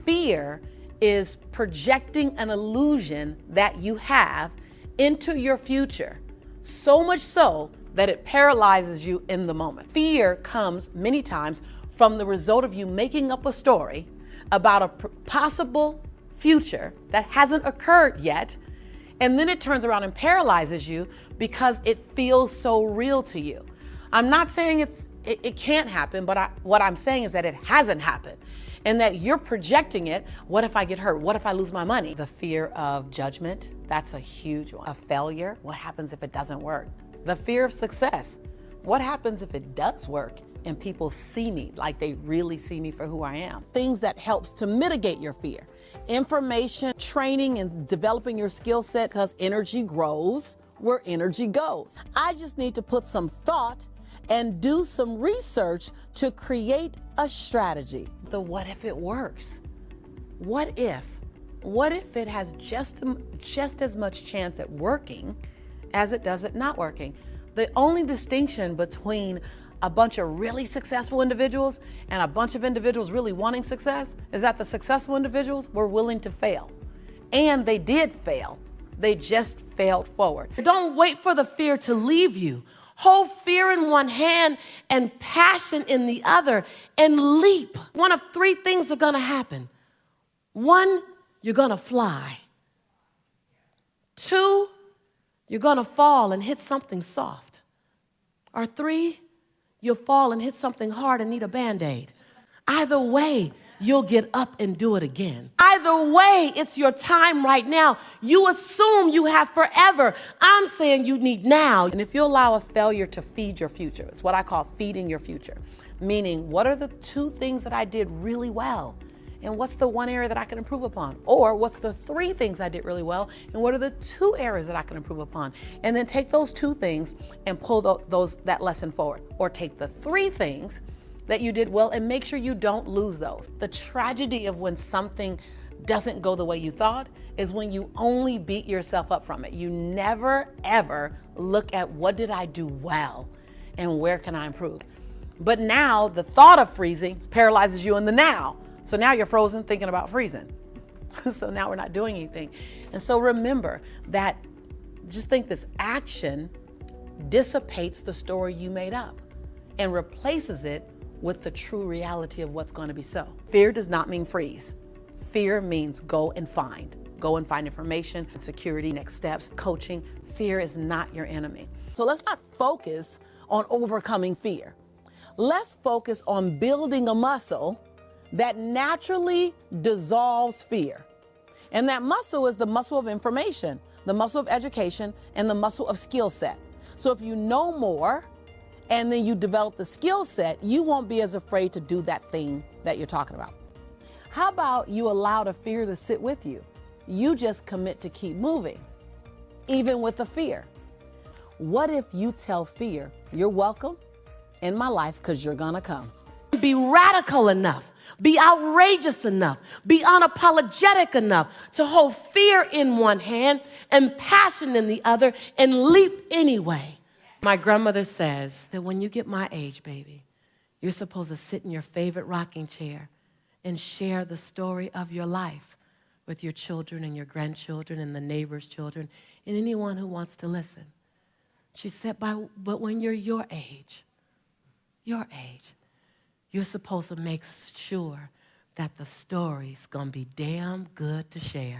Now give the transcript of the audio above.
Fear is projecting an illusion that you have into your future, so much so that it paralyzes you in the moment. Fear comes many times from the result of you making up a story about a possible future that hasn't occurred yet, and then it turns around and paralyzes you because it feels so real to you. I'm not saying it can't happen, but what I'm saying is that it hasn't happened, and that you're projecting it. What if I get hurt? What if I lose my money? The fear of judgment, that's a huge one. Of failure, what happens if it doesn't work? The fear of success, what happens if it does work and people see me like they really see me for who I am? Things that helps to mitigate your fear. Information, training, and developing your skill set, because energy grows where energy goes. I just need to put some thought and do some research to create a strategy. The what if it works? What if it has just as much chance at working as it does at not working? The only distinction between a bunch of really successful individuals and a bunch of individuals really wanting success is that the successful individuals were willing to fail. And they did fail. They just failed forward. Don't wait for the fear to leave you. Hold fear in one hand and passion in the other and leap. One of three things are gonna happen. One, you're gonna fly. Two, you're gonna fall and hit something soft. Or three, you'll fall and hit something hard and need a Band-Aid. Either way, you'll get up and do it again. Either way, it's your time right now. You assume you have forever. I'm saying you need now. And if you allow a failure to feed your future, it's what I call feeding your future. Meaning, what are the two things that I did really well? And what's the one area that I can improve upon? Or what's the three things I did really well? And what are the two areas that I can improve upon? And then take those two things and pull that lesson forward. Or take the three things that you did well and make sure you don't lose those. The tragedy of when something doesn't go the way you thought is when you only beat yourself up from it. You never, ever look at what did I do well and where can I improve? But now the thought of freezing paralyzes you in the now. So now you're frozen thinking about freezing. So now we're not doing anything. And so remember that, just think this action dissipates the story you made up and replaces it with the true reality of what's going to be so. Fear does not mean freeze. Fear means go and find. Go and find information, security, next steps, coaching. Fear is not your enemy. So let's not focus on overcoming fear. Let's focus on building a muscle that naturally dissolves fear. And that muscle is the muscle of information, the muscle of education, and the muscle of skill set. So if you know more and then you develop the skill set, you won't be as afraid to do that thing that you're talking about. How about you allow the fear to sit with you? You just commit to keep moving, even with the fear. What if you tell fear, you're welcome in my life because you're gonna come? Be radical enough, be outrageous enough, be unapologetic enough to hold fear in one hand and passion in the other and leap anyway. My grandmother says that when you get my age, baby, you're supposed to sit in your favorite rocking chair and share the story of your life with your children and your grandchildren and the neighbors' children and anyone who wants to listen. She said, but when you're your age, you're supposed to make sure that the story's gonna be damn good to share.